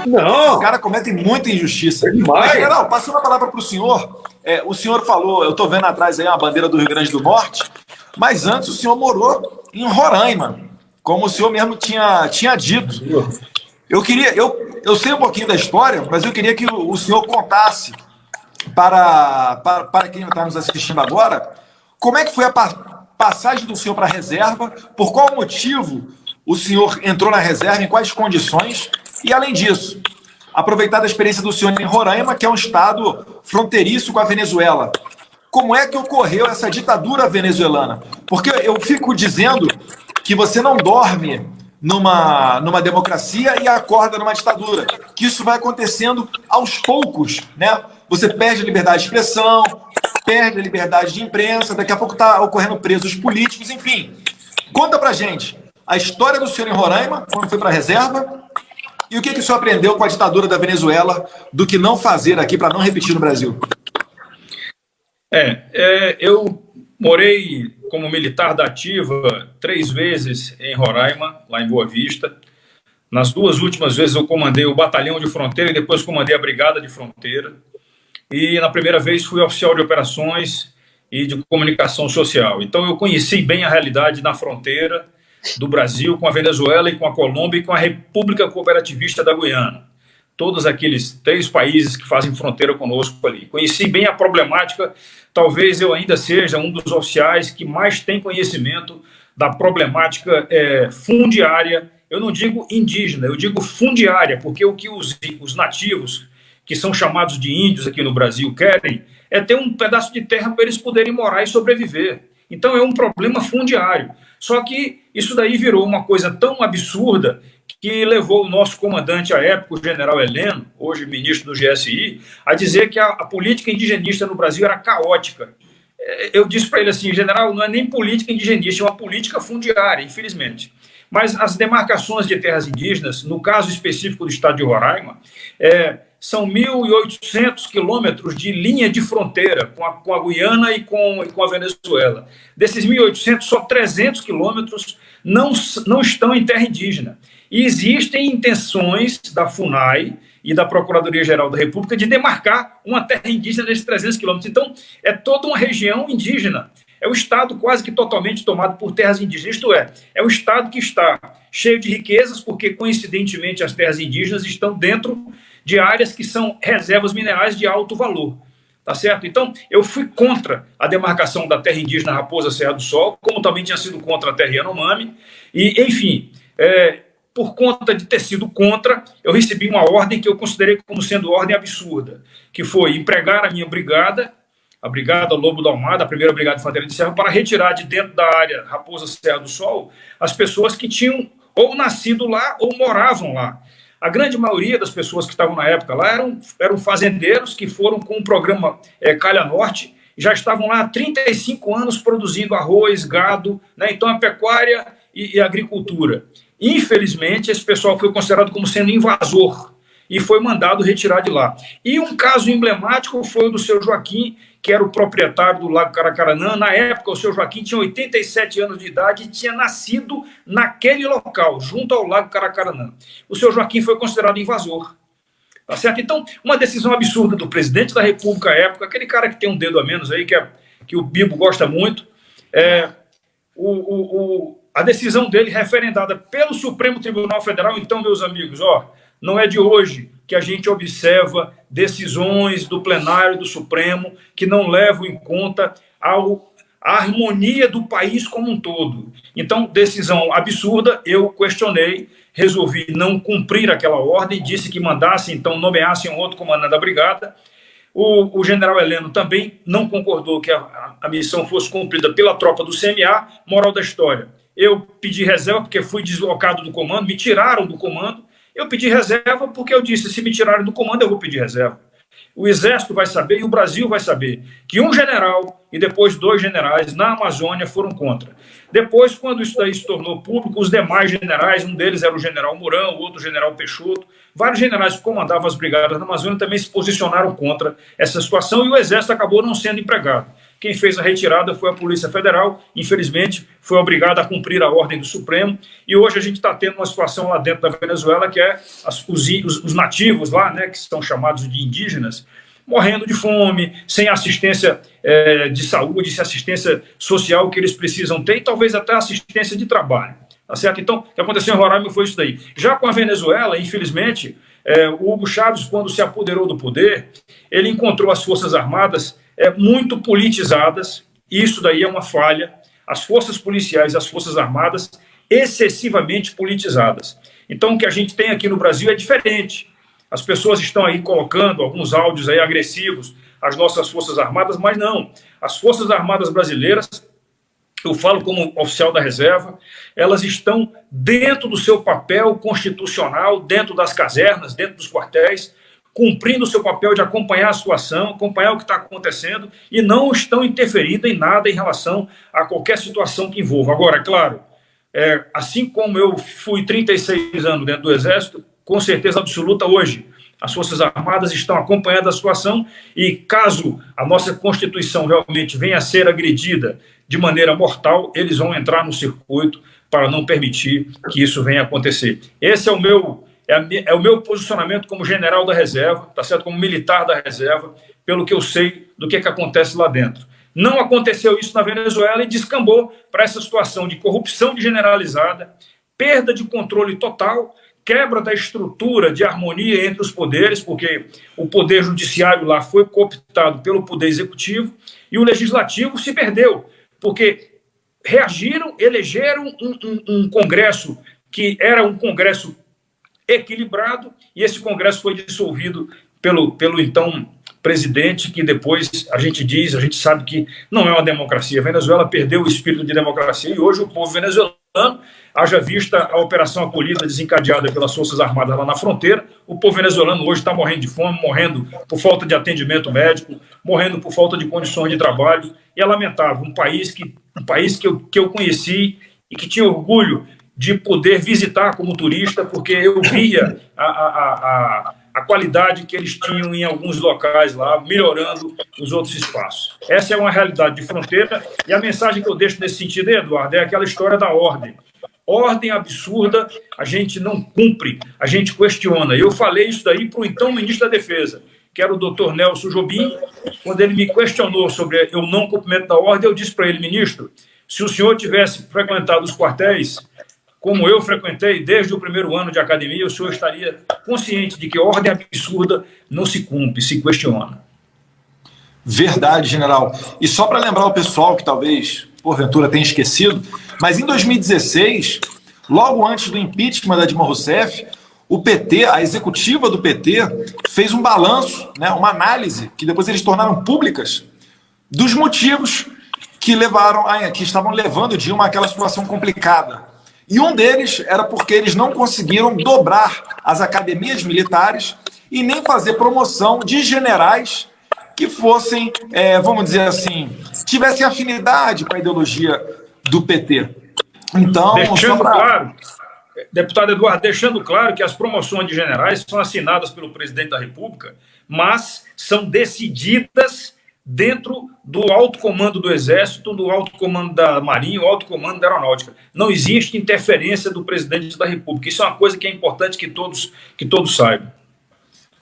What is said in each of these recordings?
Não. Os caras cometem muita injustiça. É demais. Mas, general, passando a palavra para o senhor, o senhor falou, eu estou vendo atrás aí uma bandeira do Rio Grande do Norte, mas antes o senhor morou em Roraima, como o senhor mesmo tinha dito. Eu sei um pouquinho da história, mas eu queria que o senhor contasse para quem está nos assistindo agora, como é que foi a passagem do senhor para a reserva, por qual motivo o senhor entrou na reserva, em quais condições, e além disso, aproveitar da experiência do senhor em Roraima, que é um estado fronteiriço com a Venezuela. Como é que ocorreu essa ditadura venezuelana? Porque eu fico dizendo que você não dorme numa democracia e acorda numa ditadura, que isso vai acontecendo aos poucos, né? Você perde a liberdade de expressão, perde a liberdade de imprensa, daqui a pouco está ocorrendo presos políticos, enfim. Conta pra gente a história do senhor em Roraima, quando foi para a reserva, e o que o senhor aprendeu com a ditadura da Venezuela do que não fazer aqui para não repetir no Brasil? Eu morei como militar da ativa 3 vezes em Roraima, lá em Boa Vista. Nas 2 últimas vezes eu comandei o batalhão de fronteira e depois comandei a brigada de fronteira. E na primeira vez fui oficial de operações e de comunicação social. Então eu conheci bem a realidade na fronteira do Brasil com a Venezuela e com a Colômbia e com a República Cooperativista da Guiana. Todos aqueles 3 países que fazem fronteira conosco ali. Conheci bem a problemática, talvez eu ainda seja um dos oficiais que mais tem conhecimento da problemática fundiária. Eu não digo indígena, eu digo fundiária, porque o que os nativos, que são chamados de índios aqui no Brasil, querem é ter um pedaço de terra para eles poderem morar e sobreviver. Então é um problema fundiário. Só que isso daí virou uma coisa tão absurda que levou o nosso comandante à época, o general Heleno, hoje ministro do GSI, a dizer que a política indigenista no Brasil era caótica. Eu disse para ele assim, general, não é nem política indigenista, é uma política fundiária, infelizmente. Mas as demarcações de terras indígenas, no caso específico do estado de Roraima, são 1.800 quilômetros de linha de fronteira com a Guiana e com a Venezuela. Desses 1.800, só 300 quilômetros não estão em terra indígena. E existem intenções da FUNAI e da Procuradoria-Geral da República de demarcar uma terra indígena desses 300 quilômetros. Então, é toda uma região indígena. É o estado quase que totalmente tomado por terras indígenas. Isto é o estado que está cheio de riquezas, porque, coincidentemente, as terras indígenas estão dentro de áreas que são reservas minerais de alto valor. Tá certo? Então, eu fui contra a demarcação da terra indígena Raposa Serra do Sol, como também tinha sido contra a terra Yanomami. E, enfim, por conta de ter sido contra, eu recebi uma ordem que eu considerei como sendo ordem absurda, que foi empregar a minha brigada, a Brigada Lobo da Almada, a primeira Brigada de Infantaria de Serra, para retirar de dentro da área Raposa Serra do Sol as pessoas que tinham ou nascido lá ou moravam lá. A grande maioria das pessoas que estavam na época lá eram fazendeiros que foram com o programa Calha Norte, já estavam lá há 35 anos produzindo arroz, gado, né? Então a pecuária e a agricultura. Infelizmente, esse pessoal foi considerado como sendo invasor e foi mandado retirar de lá. E um caso emblemático foi o do seu Joaquim, que era o proprietário do Lago Caracaranã. Na época, o seu Joaquim tinha 87 anos de idade e tinha nascido naquele local, junto ao Lago Caracaranã. O seu Joaquim foi considerado invasor. Tá certo? Então, uma decisão absurda do presidente da República à época, aquele cara que tem um dedo a menos aí, que o Bibo gosta muito, a decisão dele referendada pelo Supremo Tribunal Federal. Então, meus amigos, não é de hoje que a gente observa decisões do plenário do Supremo que não levam em conta a harmonia do país como um todo. Então, decisão absurda, eu questionei, resolvi não cumprir aquela ordem, disse que mandasse, então, nomeassem um outro comandante da brigada. O general Heleno também não concordou que a missão fosse cumprida pela tropa do CMA. Moral da história, eu pedi reserva porque fui deslocado do comando, me tiraram do comando. Eu pedi reserva porque eu disse, se me tirarem do comando, eu vou pedir reserva. O Exército vai saber e o Brasil vai saber que um general e depois 2 generais na Amazônia foram contra. Depois, quando isso daí se tornou público, os demais generais, um deles era o general Mourão, o outro o general Peixoto, vários generais que comandavam as brigadas na Amazônia também se posicionaram contra essa situação e o Exército acabou não sendo empregado. Quem fez a retirada foi a Polícia Federal, infelizmente foi obrigada a cumprir a ordem do Supremo, e hoje a gente está tendo uma situação lá dentro da Venezuela que é os nativos lá, né, que são chamados de indígenas, morrendo de fome, sem assistência de saúde, sem assistência social que eles precisam ter, e talvez até assistência de trabalho. Tá certo? Então, o que aconteceu em Roraima foi isso daí. Já com a Venezuela, infelizmente, o Hugo Chávez, quando se apoderou do poder, ele encontrou as Forças Armadas muito politizadas, e isso daí é uma falha, as forças policiais e as Forças Armadas excessivamente politizadas. Então, o que a gente tem aqui no Brasil é diferente. As pessoas estão aí colocando alguns áudios aí agressivos às nossas Forças Armadas, mas não. As Forças Armadas brasileiras, eu falo como oficial da reserva, elas estão dentro do seu papel constitucional, dentro das casernas, dentro dos quartéis, cumprindo o seu papel de acompanhar a situação, acompanhar o que está acontecendo e não estão interferindo em nada em relação a qualquer situação que envolva. Agora, é claro, assim como eu fui 36 anos dentro do Exército, com certeza absoluta hoje, as Forças Armadas estão acompanhando a situação e caso a nossa Constituição realmente venha a ser agredida de maneira mortal, eles vão entrar no circuito para não permitir que isso venha a acontecer. Esse é o meu posicionamento como general da reserva, tá certo? Como militar da reserva, pelo que eu sei do que acontece lá dentro. Não aconteceu isso na Venezuela e descambou para essa situação de corrupção generalizada, perda de controle total, quebra da estrutura de harmonia entre os poderes, porque o poder judiciário lá foi cooptado pelo poder executivo e o legislativo se perdeu, porque reagiram, elegeram um Congresso que era um Congresso equilibrado e esse Congresso foi dissolvido pelo então presidente, que depois a gente sabe que não é uma democracia. A Venezuela perdeu o espírito de democracia e hoje o povo venezuelano, haja vista a Operação Acolhida desencadeada pelas Forças Armadas lá na fronteira, o povo venezuelano hoje está morrendo de fome, morrendo por falta de atendimento médico, morrendo por falta de condições de trabalho, e é lamentável, um país que eu conheci e que tinha orgulho de poder visitar como turista, porque eu via a qualidade que eles tinham em alguns locais lá, melhorando os outros espaços. Essa é uma realidade de fronteira, e a mensagem que eu deixo nesse sentido, Eduardo, é aquela história da ordem. Ordem absurda, a gente não cumpre, a gente questiona. Eu falei isso daí para o então ministro da Defesa, que era o doutor Nelson Jobim, quando ele me questionou sobre o não cumprimento da ordem, eu disse para ele, ministro, se o senhor tivesse frequentado os quartéis, como eu frequentei desde o primeiro ano de academia, o senhor estaria consciente de que ordem absurda não se cumpre, se questiona. Verdade, general. E só para lembrar o pessoal que talvez, porventura, tenha esquecido, mas em 2016, logo antes do impeachment da Dilma Rousseff, o PT, a executiva do PT, fez um balanço, né, uma análise, que depois eles tornaram públicas, dos motivos que estavam levando Dilma àquela situação complicada. E um deles era porque eles não conseguiram dobrar as academias militares e nem fazer promoção de generais que fossem, vamos dizer assim, tivessem afinidade com a ideologia do PT. Então, claro, deputado Eduardo, deixando claro que as promoções de generais são assinadas pelo presidente da República, mas são decididas dentro do alto comando do Exército, do alto comando da Marinha, o alto comando da Aeronáutica. Não existe interferência do presidente da República. Isso é uma coisa que é importante que todos saibam.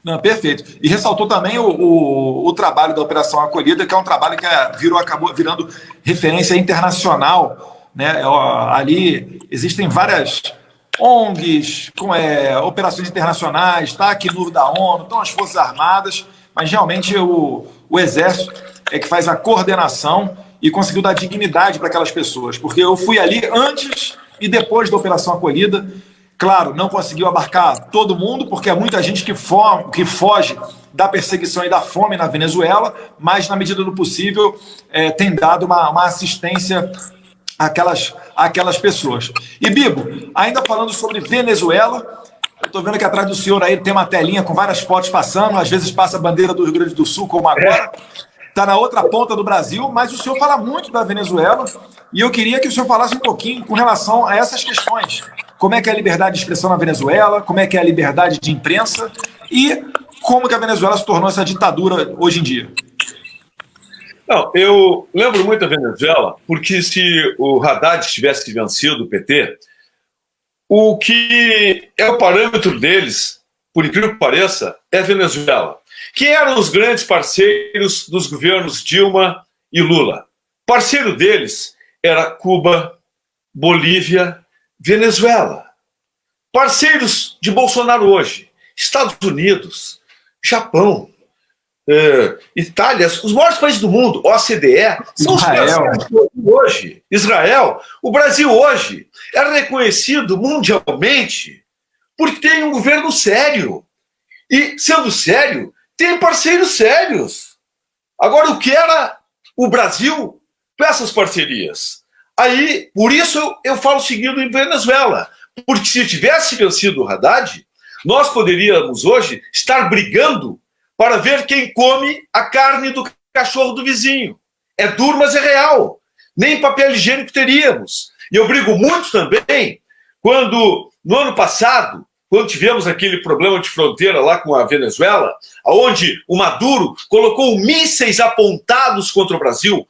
Não, perfeito. E ressaltou também o trabalho da Operação Acolhida, que é um trabalho que acabou virando referência internacional, né? Ali existem várias ONGs, com operações internacionais, está aqui no da ONU, estão as Forças Armadas, mas realmente o Exército é que faz a coordenação e conseguiu dar dignidade para aquelas pessoas, porque eu fui ali antes e depois da Operação Acolhida. Claro, não conseguiu abarcar todo mundo, porque é muita gente que foge da perseguição e da fome na Venezuela, mas, na medida do possível, tem dado uma assistência àquelas pessoas. E, Bibo, ainda falando sobre Venezuela, Eu tô vendo que atrás do senhor aí tem uma telinha com várias fotos passando, às vezes passa a bandeira do Rio Grande do Sul, como agora. Está na outra ponta do Brasil, mas o senhor fala muito da Venezuela e eu queria que o senhor falasse um pouquinho com relação a essas questões. Como é que é a liberdade de expressão na Venezuela, como é que é a liberdade de imprensa e como que a Venezuela se tornou essa ditadura hoje em dia. Não, eu lembro muito da Venezuela, porque se o Haddad tivesse vencido o PT, o que é o parâmetro deles, por incrível que pareça, é a Venezuela. Quem eram os grandes parceiros dos governos Dilma e Lula? Parceiro deles era Cuba, Bolívia, Venezuela. Parceiros de Bolsonaro hoje, Estados Unidos, Japão, Itália, os maiores países do mundo, OCDE, são os parceiros hoje. Israel, o Brasil hoje é reconhecido mundialmente porque tem um governo sério. E, sendo sério, tem parceiros sérios. Agora, o que era o Brasil com essas parcerias? Aí, por isso eu falo seguindo em Venezuela. Porque se tivesse vencido o Haddad, nós poderíamos hoje estar brigando para ver quem come a carne do cachorro do vizinho. É duro, mas é real. Nem papel higiênico teríamos. E eu brigo muito também quando, no ano passado, quando tivemos aquele problema de fronteira lá com a Venezuela, onde o Maduro colocou mísseis apontados contra o Brasil,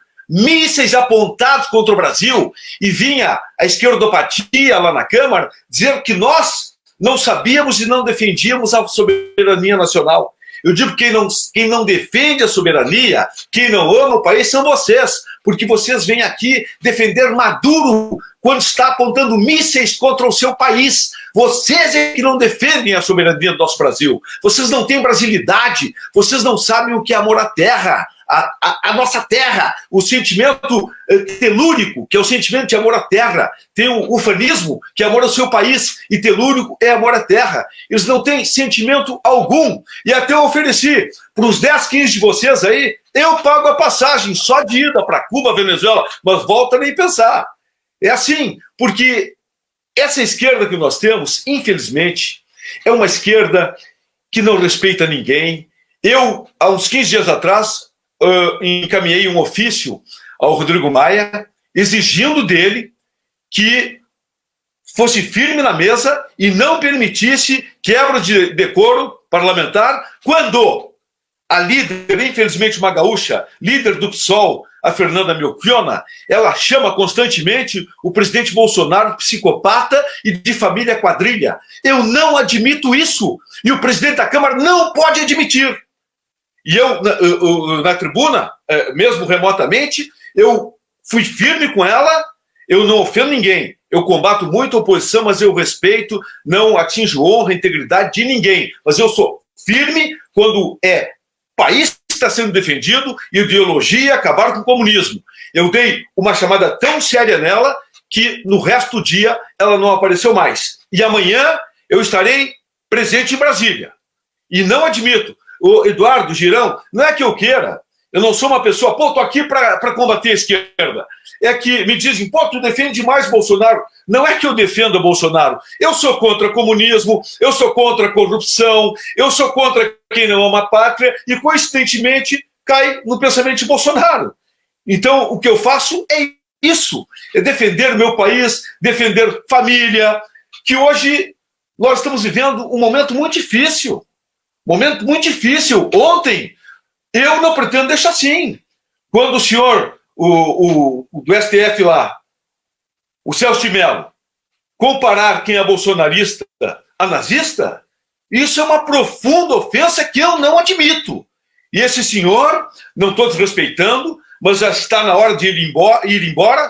e vinha a esquerdopatia lá na Câmara dizer que nós não sabíamos e não defendíamos a soberania nacional. Eu digo que quem não defende a soberania, quem não ama o país, são vocês, porque vocês vêm aqui defender Maduro quando está apontando mísseis contra o seu país. Vocês é que não defendem a soberania do nosso Brasil. Vocês não têm brasilidade, vocês não sabem o que é amor à terra, a nossa terra, o sentimento telúrico, que é o sentimento de amor à terra. Tem o ufanismo, que é amor ao seu país, e telúrico é amor à terra. Eles não têm sentimento algum. E até eu ofereci para os 10, 15 de vocês aí, eu pago a passagem só de ida para Cuba, Venezuela, mas volta nem pensar. É assim, porque essa esquerda que nós temos, infelizmente, é uma esquerda que não respeita ninguém. Eu, há uns 15 dias atrás, encaminhei um ofício ao Rodrigo Maia, exigindo dele que fosse firme na mesa e não permitisse quebra de decoro parlamentar quando a líder, infelizmente uma gaúcha, líder do PSOL, a Fernanda Melchiona, ela chama constantemente o presidente Bolsonaro de psicopata e de família quadrilha. Eu não admito isso. E o presidente da Câmara não pode admitir. E eu, na tribuna, mesmo remotamente, eu fui firme com ela, eu não ofendo ninguém. Eu combato muito a oposição, mas eu respeito, não atinjo honra, integridade de ninguém. Mas eu sou firme quando é país que está sendo defendido, ideologia, acabar com o comunismo. Eu dei uma chamada tão séria nela que no resto do dia ela não apareceu mais. E amanhã eu estarei presente em Brasília. E não admito. O Eduardo Girão, não é que eu queira, eu não sou uma pessoa, tô aqui para combater a esquerda. É que me dizem, tu defende mais Bolsonaro. Não é que eu defenda Bolsonaro. Eu sou contra comunismo, eu sou contra a corrupção, eu sou contra quem não ama a pátria e, coincidentemente, cai no pensamento de Bolsonaro. Então, o que eu faço é isso, é defender meu país, defender família, que hoje nós estamos vivendo um momento muito difícil. Ontem, eu não pretendo deixar assim. Quando o senhor, do STF lá, o Celso de Mello, comparar quem é bolsonarista a nazista, isso é uma profunda ofensa que eu não admito. E esse senhor, não estou desrespeitando, mas já está na hora de ir embora,